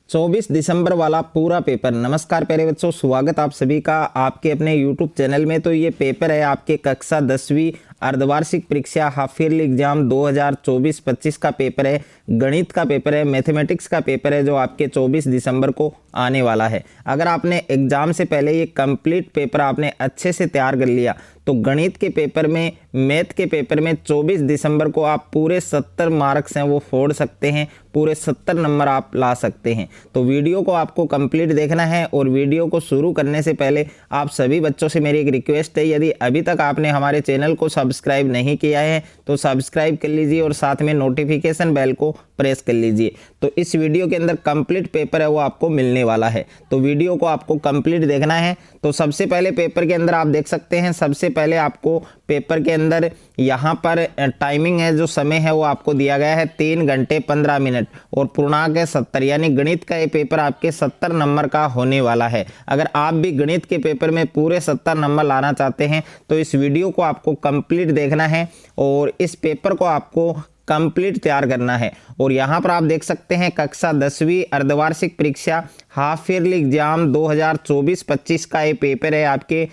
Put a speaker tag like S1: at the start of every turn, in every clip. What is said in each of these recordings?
S1: 24 दिसंबर वाला पूरा पेपर। नमस्कार प्यारे बच्चों, स्वागत आप सभी का आपके अपने YouTube चैनल में। तो ये पेपर है आपके कक्षा 10वीं अर्धवार्षिक परीक्षा हाफ ईयरली एग्जाम 2024-25 का पेपर है। गणित का पेपर है, मैथमेटिक्स का पेपर है, जो आपके 24 दिसंबर को आने वाला है। अगर आपने एग्जाम से पहले ये कंप्लीट पेपर आपने अच्छे से तैयार कर लिया तो गणित के पेपर में, मैथ के पेपर में 24 दिसंबर को आप पूरे 70 मार्क्स हैं वो फोड़ सकते हैं, पूरे 70 नंबर आप ला सकते हैं। तो वीडियो को आपको कंप्लीट देखना है। और वीडियो को शुरू करने से पहले आप सभी बच्चों से मेरी एक रिक्वेस्ट है, यदि अभी तक आपने हमारे चैनल को सब्सक्राइब नहीं किया है तो सब्सक्राइब कर लीजिए और साथ में नोटिफिकेशन बेल को प्रेस कर लीजिए। तो इस वीडियो के अंदर कंप्लीट पेपर है वो आपको मिलने वाला है, तो वीडियो को आपको कंप्लीट देखना है। तो सबसे पहले पेपर के अंदर आप देख सकते हैं, सबसे पहले आपको पेपर के अंदर यहाँ पर टाइमिंग है, जो समय है वो आपको दिया गया है 3 घंटे 15 मिनट और पूर्णांक है 70, यानी गणित का ये पेपर आपके 70 नंबर का होने वाला है। अगर आप भी गणित के पेपर में पूरे 70 नंबर लाना चाहते हैं तो इस वीडियो को आपको कंप्लीट देखना है और इस पेपर को आपको कंप्लीट तैयार करना है। और यहाँ पर आप देख सकते हैं कक्षा 10वीं अर्धवार्षिक परीक्षा हाफ ईयरली एग्जाम 2024-25 का ये पेपर है आपके,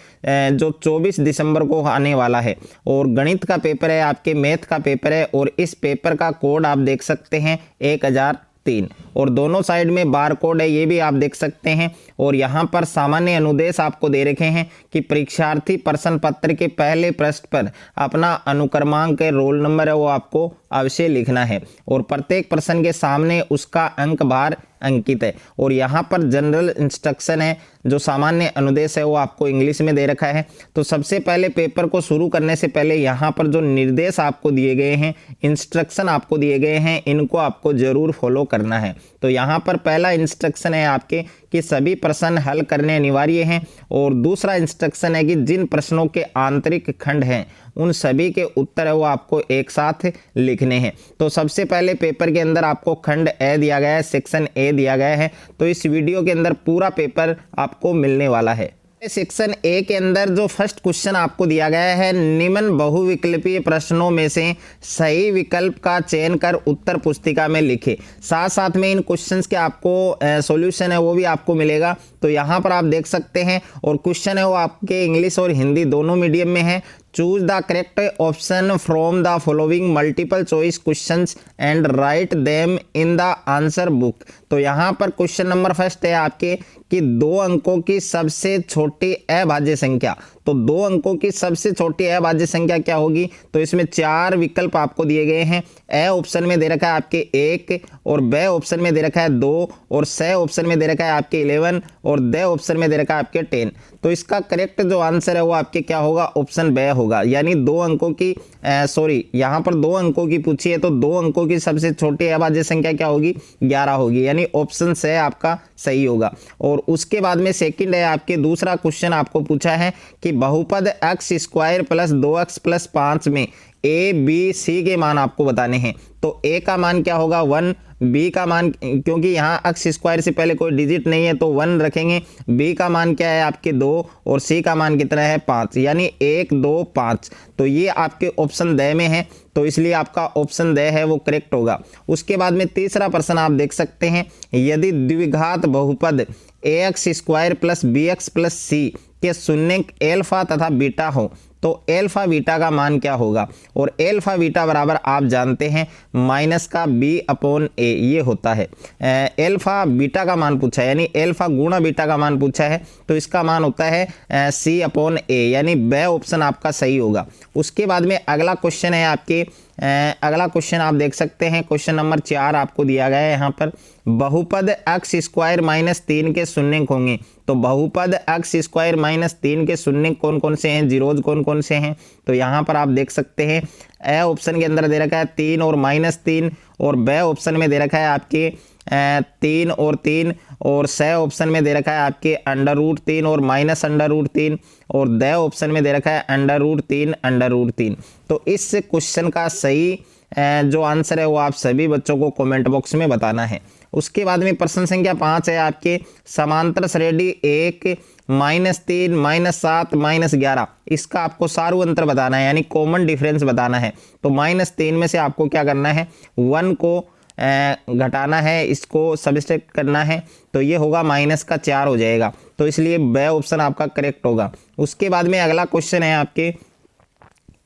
S1: जो 24 दिसंबर को आने वाला है। और गणित का पेपर है आपके, मैथ का पेपर है और इस पेपर का कोड आप देख सकते हैं 1003 और दोनों साइड में बार कोड है, ये भी आप देख सकते हैं। और यहाँ पर सामान्य अनुदेश आपको दे रखे हैं कि परीक्षार्थी प्रश्न पत्र के पहले पृष्ठ पर अपना अनुक्रमांक रोल नंबर है वो आपको अवश्य लिखना है और प्रत्येक प्रश्न के सामने उसका अंक भार अंकित है। और यहाँ पर जनरल इंस्ट्रक्शन है, जो सामान्य अनुदेश है वो आपको इंग्लिश में दे रखा है। तो सबसे पहले पेपर को शुरू करने से पहले यहाँ पर जो निर्देश आपको दिए गए हैं, इंस्ट्रक्शन आपको दिए गए हैं, इनको आपको जरूर फॉलो करना है। तो यहाँ पर पहला इंस्ट्रक्शन है आपके कि सभी प्रश्न हल करने अनिवार्य हैं और दूसरा इंस्ट्रक्शन है कि जिन प्रश्नों के आंतरिक खंड हैं उन सभी के उत्तर है वो आपको एक साथ लिखने हैं। तो सबसे पहले पेपर के अंदर आपको खंड ए दिया गया है, सेक्शन ए दिया गया है। तो इस वीडियो के अंदर पूरा पेपर आपको मिलने वाला है। सेक्शन ए के अंदर जो फर्स्ट क्वेश्चन आपको दिया गया है, निम्न बहुविकल्पीय प्रश्नों में से सही विकल्प का चयन कर उत्तर पुस्तिका में लिखे। साथ साथ में इन क्वेश्चंस के आपको सॉल्यूशन है वो भी आपको मिलेगा। तो यहाँ पर आप देख सकते हैं और क्वेश्चन है वो आपके इंग्लिश और हिंदी दोनों मीडियम में है। Choose the correct option from the following multiple choice questions and write them in the answer book. तो यहाँ पर क्वेश्चन नंबर फर्स्ट है आपके कि 2 अंकों की सबसे छोटी अभाज्य संख्या। तो 2 अंकों की सबसे छोटी अभाज्य संख्या क्या होगी? तो इसमें 4 विकल्प आपको दिए गए हैं। ए ऑप्शन में दे रखा है आपके 1 और बे ऑप्शन में दे रखा है 2 और स ऑप्शन में दे रखा है आपके 11 और द ऑप्शन में दे रखा है आपके 10। तो इसका करेक्ट जो आंसर है वो आपके क्या होगा? ऑप्शन बे होगा। यानी 2 अंकों की यहाँ पर 2 अंकों की पूछी है तो 2 अंकों की सबसे छोटी अभाज्य संख्या क्या होगी? 11 होगी, यानी ऑप्शन स आपका सही होगा। और उसके बाद में सेकंड है आपके, दूसरा क्वेश्चन आपको पूछा है कि बहुपद x square plus 2x plus 5 में ए बी सी के मान आपको बताने हैं। तो ए का मान क्या होगा? 1, बी का मान, क्योंकि यहाँ x स्क्वायर से पहले कोई डिजिट नहीं है तो 1 रखेंगे, बी का मान क्या है आपके 2 और सी का मान कितना है 5, यानी 1 2 5। तो ये आपके ऑप्शन द में है, तो इसलिए आपका ऑप्शन द है वो करेक्ट होगा। उसके बाद में तीसरा प्रश्न आप देख सकते हैं, यदि द्विघात बहुपद ax square plus bx plus C के शून्यक एल्फा तथा बीटा हो तो एल्फा बीटा का मान क्या होगा? और एल्फा बीटा बराबर आप जानते हैं माइनस का बी अपॉन ए ये होता है। एल्फा बीटा का मान पूछा है, यानी एल्फा गुणा बीटा का मान पूछा है, तो इसका मान होता है सी अपॉन ए, यानी बे ऑप्शन आपका सही होगा। उसके बाद में अगला क्वेश्चन है आपके, अगला क्वेश्चन आप देख सकते हैं, क्वेश्चन नंबर 4 आपको दिया गया है यहाँ पर, बहुपद x स्क्वायर माइनस 3 के शून्यक होंगे। तो बहुपद x स्क्वायर माइनस 3 के शून्यक कौन कौन से हैं, जीरोज कौन कौन से हैं? तो यहाँ पर आप देख सकते हैं ए ऑप्शन के अंदर दे रखा है 3 और -3 और बे ऑप्शन में दे रखा है आपके 3 और 3 और स ऑप्शन में दे रखा है आपके √3 और -√3 और द ऑप्शन में दे रखा है √3 तो इस क्वेश्चन का सही जो आंसर है वो आप सभी बच्चों को कमेंट बॉक्स में बताना है। उसके बाद में प्रश्न संख्या 5 है आपके, समांतर श्रेणी 1 -3 -7 -11, इसका आपको सारू अंतर बताना है, यानी कॉमन डिफरेंस बताना है। तो -3 में से आपको क्या करना है, 1 को घटाना है, इसको सब्सट्रैक्ट करना है, तो ये होगा -4 हो जाएगा। तो इसलिए ब ऑप्शन आपका करेक्ट होगा। उसके बाद में अगला क्वेश्चन है आपके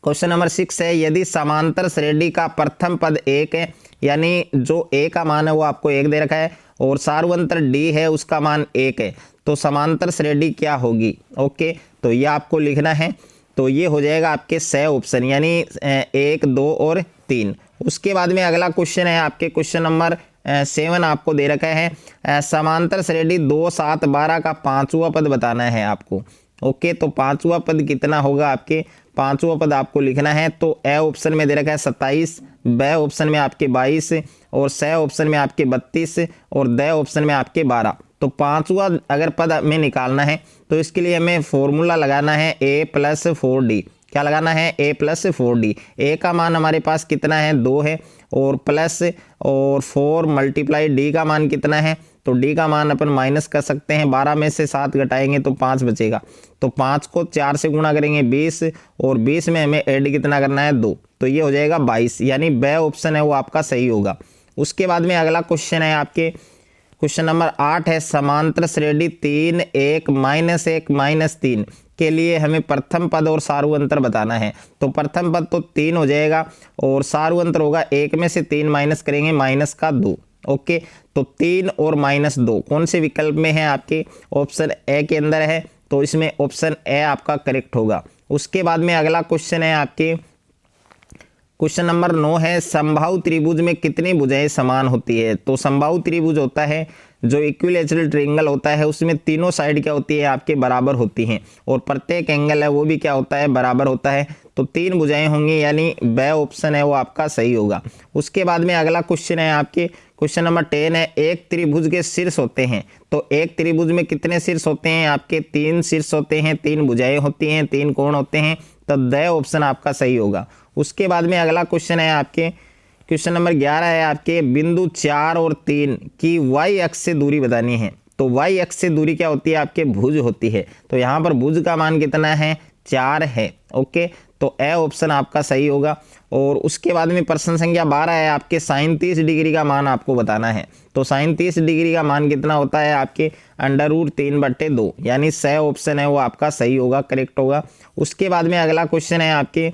S1: क्वेश्चन नंबर 6 है, यदि समांतर श्रेणी का प्रथम पद 1 है, यानी जो ए का मान है वो आपको 1 दे रखा है और सार्वंतर डी है उसका मान 1 है, तो समांतर श्रेणी क्या होगी। ओके, तो ये आपको लिखना है। तो ये हो जाएगा आपके स ऑप्शन, यानी 1, 2 और 3। उसके बाद में अगला क्वेश्चन है आपके क्वेश्चन नंबर 7 आपको दे रखा है, समांतर श्रेणी 2, 7, 12 का पांचवा पद बताना है आपको। ओके, तो पांचवा पद कितना होगा आपके, पांचवा पद आपको लिखना है। तो ए ऑप्शन में दे रखा है 27, ब ऑप्शन में आपके 22 और स ऑप्शन में आपके 32 और द ऑप्शन में आपके 12। तो पांचवा अगर पद में निकालना है तो इसके लिए हमें फॉर्मूला लगाना है a+4d। क्या लगाना है, a+4d। ए का मान हमारे पास कितना है, 2 है, और प्लस और 4 मल्टीप्लाई डी का मान कितना है, तो डी का मान अपन माइनस कर सकते हैं, 12 में से 7 घटाएंगे तो 5 बचेगा। तो 5 को 4 से गुणा करेंगे 20 और 20 में हमें ऐड कितना करना है, 2, तो ये हो जाएगा 22, यानी ब ऑप्शन है वो आपका सही होगा। उसके बाद में अगला क्वेश्चन है आपके क्वेश्चन नंबर 8 है, समांतर श्रेणी 3, 1, -1, -3 के लिए हमें प्रथम पद और सार्वंतर बताना है। तो प्रथम पद तो 3 हो जाएगा और सार्वंतर होगा 1 में से 3 माइनस करेंगे -2। ओके, तो 3 और -2 कौन से विकल्प में है आपके, ऑप्शन ए के अंदर है, तो इसमें ऑप्शन ए आपका करेक्ट होगा। उसके बाद में अगला क्वेश्चन है आपके क्वेश्चन नंबर 9 है, समबाहु त्रिभुज में कितनी भुजाएं समान होती है। तो समबाहु त्रिभुज होता है जो इक्विलैटरल ट्रायंगल होता है, उसमें तीनों साइड क्या होती है आपके बराबर होती हैं और प्रत्येक एंगल है वो भी क्या होता है, बराबर होता है। तो 3 भुजाएं होंगी, यानी ब ऑप्शन है वो आपका सही होगा। उसके बाद में अगला क्वेश्चन है आपके क्वेश्चन नंबर 10 है, एक त्रिभुज के शीर्ष होते हैं। तो एक त्रिभुज में कितने शीर्ष होते हैं आपके, 3 शीर्ष होते हैं, 3 भुजाएं होती हैं, 3 कोण होते हैं, तो द ऑप्शन आपका सही होगा। उसके बाद में अगला क्वेश्चन है आपके क्वेश्चन नंबर 11 है आपके, बिंदु 4 और 3 की वाई अक्ष से दूरी बतानी है। तो वाई अक्ष से दूरी क्या होती है आपके, भुज होती है। तो यहाँ पर भुज का मान कितना है, 4 है। ओके, तो ए ऑप्शन आपका सही होगा। और उसके बाद में प्रश्न संख्या 12 है आपके, साइन 30 डिग्री का मान आपको बताना है। तो साइन 30 डिग्री का मान कितना होता है आपके, √3/2, यानी स ऑप्शन है वो आपका सही होगा, करेक्ट होगा। उसके बाद में अगला क्वेश्चन है आपके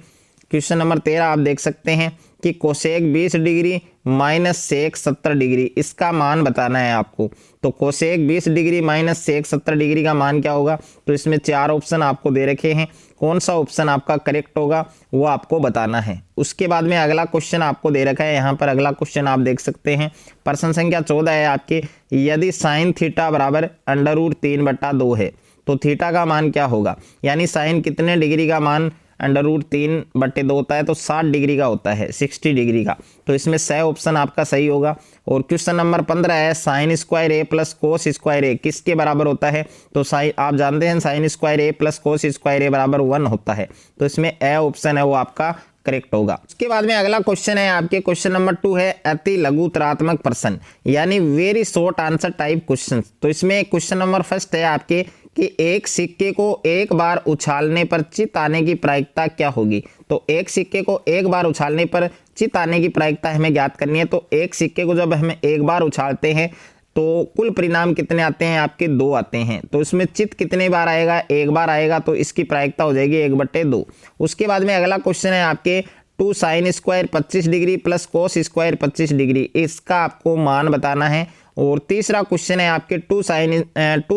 S1: क्वेश्चन नंबर 13 आप देख सकते हैं कि कोसेक 20 डिग्री -सेक 70 डिग्री, इसका मान बताना है आपको। तो कोसेक 20 डिग्री -सेक 70 डिग्री का मान क्या होगा, तो इसमें 4 ऑप्शन आपको दे रखे हैं, कौन सा ऑप्शन आपका करेक्ट होगा वो आपको बताना है। उसके बाद में अगला क्वेश्चन आपको दे रखा है, यहाँ पर अगला क्वेश्चन आप देख सकते हैं, प्रश्न संख्या 14 है आपके, यदि साइन थीटा बराबर √3/2 है तो थीटा का मान क्या होगा, यानी साइन कितने डिग्री का मान √3/2 होता है, तो 60 डिग्री का होता है, 60 डिग्री का। तो इसमें स ऑप्शन आपका सही होगा। और क्वेश्चन नंबर 15 है, साइन स्क्वायर ए प्लस कोस स्क्वायर ए किसके बराबर होता है। तो साइन आप जानते हैं साइन स्क्वायर ए प्लस कोस स्क्वायर ए बराबर 1 होता है। तो इसमें ए ऑप्शन है वो आपका करेक्ट होगा। उसके बाद में अगला क्वेश्चन है आपके क्वेश्चन नंबर 2 है, अति लघुतरात्मक प्रश्न, यानी very short answer type question. तो इसमें क्वेश्चन नंबर फर्स्ट है आपके कि एक सिक्के को एक बार उछालने पर चित आने की प्रायिकता क्या होगी। तो एक सिक्के को एक बार उछालने पर चित आने की प्रायिकता हमें ज्ञात करनी है। तो एक सिक्के को जब हम एक बार उछालते हैं तो कुल परिणाम कितने आते हैं आपके, 2 आते हैं। तो इसमें चित कितने बार आएगा, एक बार आएगा, तो इसकी प्रायिकता हो जाएगी 1/2। उसके बाद में अगला क्वेश्चन है आपके 2 sine square 25 degree plus cos square 25 degree, इसका आपको मान बताना है। और तीसरा क्वेश्चन है आपके 2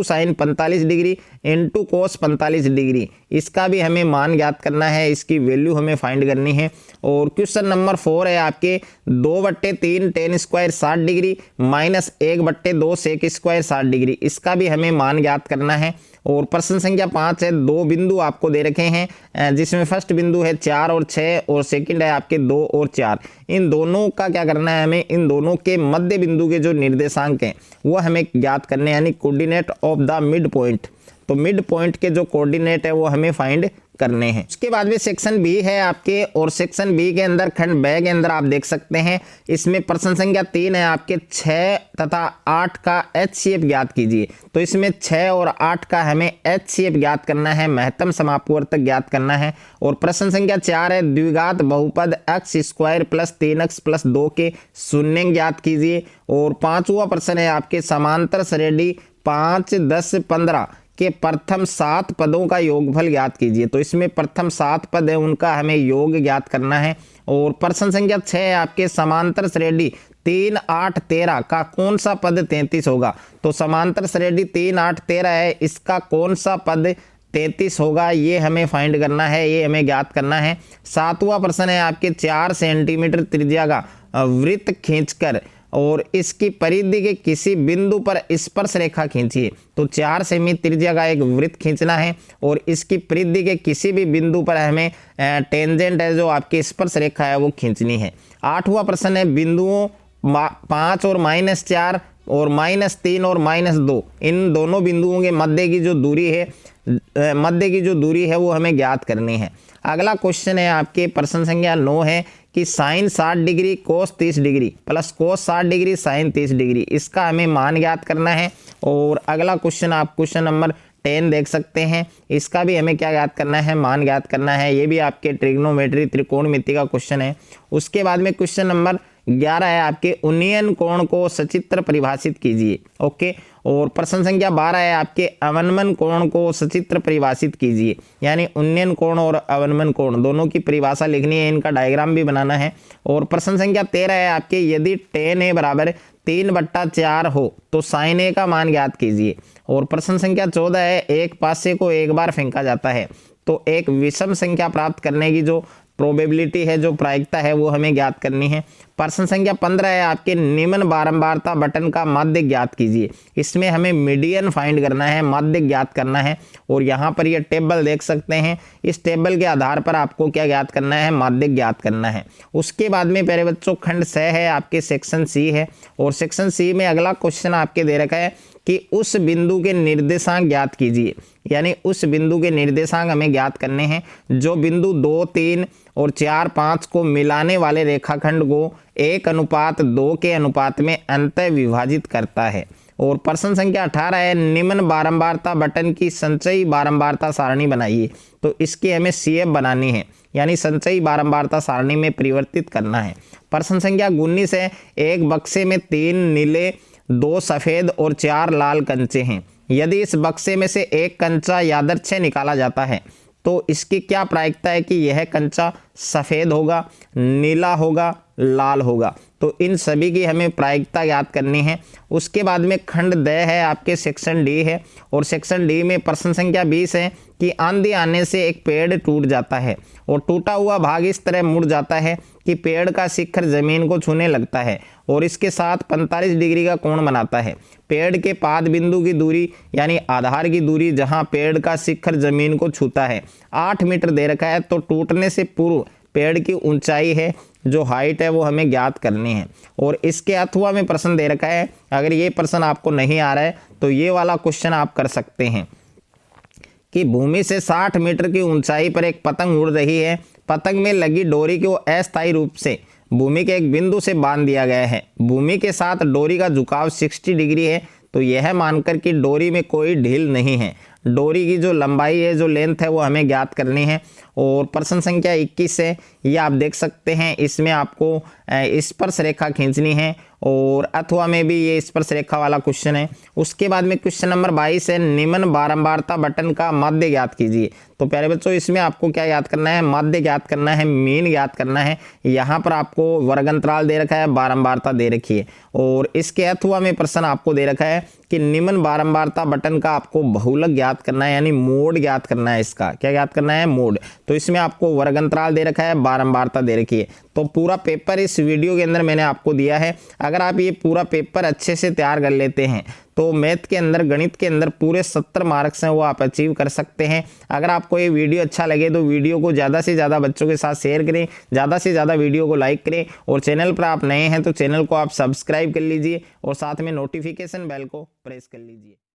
S1: sine 45 degree into cos 45 degree, इसका भी हमें मान ज्ञात करना है, इसकी वैल्यू हमें फाइंड करनी है। और क्वेश्चन नंबर 4 है आपके 2/3 tan square 60 degree minus 1/2 sec square 60 degree, इसका भी हमें मान ज्ञात करना है। और प्रश्न संख्या 5 है, 2 बिंदु आपको दे रखे हैं, जिसमें फर्स्ट बिंदु है 4 और 6 और सेकंड है आपके 2 और 4। इन दोनों का क्या करना है हमें, इन दोनों के मध्य बिंदु के जो निर्देशांक हैं वो हमें ज्ञात करने, यानी coordinate of the mid point. तो मिड पॉइंट के जो कोऑर्डिनेट है वो हमें फाइंड करने हैं। उसके बाद में सेक्शन बी है आपके, और सेक्शन बी के अंदर खंड ब के अंदर आप देख सकते हैं इसमें प्रश्न संख्या 3 है आपके 6 तथा 8 का HCF ज्ञात कीजिए। तो इसमें 6 और 8 का हमें HCF ज्ञात करना है, महत्तम समापवर्तक ज्ञात करना है। और प्रश्न संख्या 4 है द्विघात बहुपद x square plus 3x plus 2 के शून्य ज्ञात कीजिए। और 5वां प्रश्न है आपके समांतर श्रेणी 5, 10, 15 के प्रथम 7 पदों का योगफल ज्ञात कीजिए। तो इसमें प्रथम 7 पद है उनका हमें योग ज्ञात करना है। और प्रश्न संख्या 6 है आपके समांतर श्रेणी 3, 8, 13 का कौन सा पद 33 होगा। तो समांतर श्रेणी 3, 8, 13 है, इसका कौन सा पद 33 होगा ये हमें फाइंड करना है, ये हमें ज्ञात करना है। 7वां प्रश्न है आपके 4 सेंटीमीटर त्रिज्या का वृत्त खींचकर और इसकी परिधि के किसी बिंदु पर स्पर्श रेखा खींचिए। तो 4 सेमी त्रिज्या का एक वृत्त खींचना है और इसकी परिधि के किसी भी बिंदु पर हमें टेंजेंट है जो आपकी स्पर्श रेखा है वो खींचनी है। 8वां प्रश्न है बिंदुओं 5 और -4 और -3 और -2 इन दोनों बिंदुओं के मध्य की जो दूरी है वो हमें ज्ञात करनी है। अगला क्वेश्चन है आपके प्रश्न संख्या 9 है कि sine 60 degree cos 30 degree plus cos 60 degree sine 30 degree, इसका हमें मान ज्ञात करना है। और अगला क्वेश्चन आप क्वेश्चन नंबर 10 देख सकते हैं, इसका भी हमें क्या ज्ञात करना है, मान ज्ञात करना है। ये भी आपके ट्रिग्नोमेट्री त्रिकोणमिति का क्वेश्चन है। उसके बाद में क्वेश्चन नंबर 11 है आपके उन्नयन कोण को सचित्र परिभाषित कीजिए। ओके। और प्रश्न संख्या 12 है आपके अवनमन कोण को सचित्र परिभाषित कीजिए, यानी उन्नयन कोण और अवनमन कोण दोनों की परिभाषा लिखनी है, इनका डायग्राम भी बनाना है। और प्रश्न संख्या 13 है आपके यदि tan a बराबर 3/4 हो तो sin a का मान ज्ञात कीजिए। और प्रश्न संख्या 14 है एक पासे को एक बार फेंका जाता है तो एक विषम संख्या प्राप्त करने की जो प्रोबेबिलिटी है, जो प्रायिकता है वो हमें ज्ञात करनी है। प्रश्न संख्या 15 है आपके निम्न बारंबारता बटन का माध्य ज्ञात कीजिए। इसमें हमें मीडियन फाइंड करना है, माध्य ज्ञात करना है। और यहाँ पर ये टेबल देख सकते हैं, इस टेबल के आधार पर आपको क्या ज्ञात करना है, माध्य ज्ञात करना है। उसके बाद में प्यारे बच्चों खंड 6 है आपके सेक्शन सी है। और सेक्शन सी में अगला क्वेश्चन आपके दे रखा है कि उस बिंदु के निर्देशांक ज्ञात कीजिए, यानी उस बिंदु के निर्देशांक हमें ज्ञात करने हैं जो बिंदु 2, 3 और 4, 5 को मिलाने वाले रेखाखंड को 1:2 के अनुपात में अंतः विभाजित करता है। और प्रश्न संख्या 18 है निम्न बारंबारता बटन की संचयी बारंबारता सारणी बनाइए। तो इसकी हमें CF बनानी है, यानी संचयी बारंबारता सारणी में परिवर्तित करना है। प्रश्न संख्या 19 है एक बक्से में 3 नीले 2 सफ़ेद और 4 लाल कंचे हैं। यदि इस बक्से में से एक कंचा यादृच्छिक निकाला जाता है तो इसकी क्या प्रायिकता है कि यह कंचा सफ़ेद होगा, नीला होगा, लाल होगा। तो इन सभी की हमें प्रायिकता याद करनी है। उसके बाद में खंड द है आपके सेक्शन डी है। और सेक्शन डी में प्रश्न संख्या 20 है कि आंधी आने से एक पेड़ टूट जाता है और टूटा हुआ भाग इस तरह मुड़ जाता है कि पेड़ का शिखर जमीन को छूने लगता है और इसके साथ 45 डिग्री का कोण बनाता है। पेड़ के पाद बिंदु की दूरी यानी आधार की दूरी जहां पेड़ का शिखर जमीन को छूता है 8 मीटर दे रखा है। तो टूटने से पूर्व पेड़ की ऊंचाई है जो हाइट है वो हमें ज्ञात करनी है। और इसके अथवा में प्रश्न दे रखा है, अगर ये प्रश्न आपको नहीं आ रहा है तो ये वाला क्वेश्चन आप कर सकते हैं कि भूमि से 60 मीटर की ऊंचाई पर एक पतंग उड़ रही है। पतंग में लगी डोरी को अस्थायी रूप से भूमि के एक बिंदु से बांध दिया गया है। भूमि के साथ डोरी का झुकाव 60 डिग्री है। तो यह मानकर कि डोरी में कोई ढील नहीं है, डोरी की जो लंबाई है, जो लेंथ है वो हमें ज्ञात करनी है। और प्रश्न संख्या 21 है, ये आप देख सकते हैं, इसमें आपको स्पर्श रेखा खींचनी है और अथवा में भी ये स्पर्श रेखा वाला क्वेश्चन है। उसके बाद में क्वेश्चन नंबर 22 है निम्न बारंबारता बटन का माध्य ज्ञात कीजिए। तो प्यारे बच्चों इसमें आपको क्या याद करना है, माध्य ज्ञात करना है, मीन ज्ञात करना है। यहाँ पर आपको वर्ग अंतराल दे रखा है, बारंबारता दे रखी है। और इसके अथवा में प्रश्न आपको दे रखा है कि निम्न बारंबारता बटन का आपको बहुलक ज्ञात करना है, यानी मोड ज्ञात करना है। इसका क्या ज्ञात करना है, मोड। तो इसमें आपको वर्ग अंतराल दे रखा है, बारंबारता दे रखी है। तो पूरा पेपर इस वीडियो के अंदर मैंने आपको दिया है। अगर आप ये पूरा पेपर अच्छे से तैयार कर लेते हैं तो मैथ के अंदर, गणित के अंदर पूरे 70 मार्क्स हैं वो आप अचीव कर सकते हैं। अगर आपको ये वीडियो अच्छा लगे तो वीडियो को ज़्यादा से ज़्यादा बच्चों के साथ शेयर करें, ज़्यादा से ज़्यादा वीडियो को लाइक करें। और चैनल पर आप नए हैं तो चैनल को आप सब्सक्राइब कर लीजिए और साथ में नोटिफिकेशन बेल को प्रेस कर लीजिए।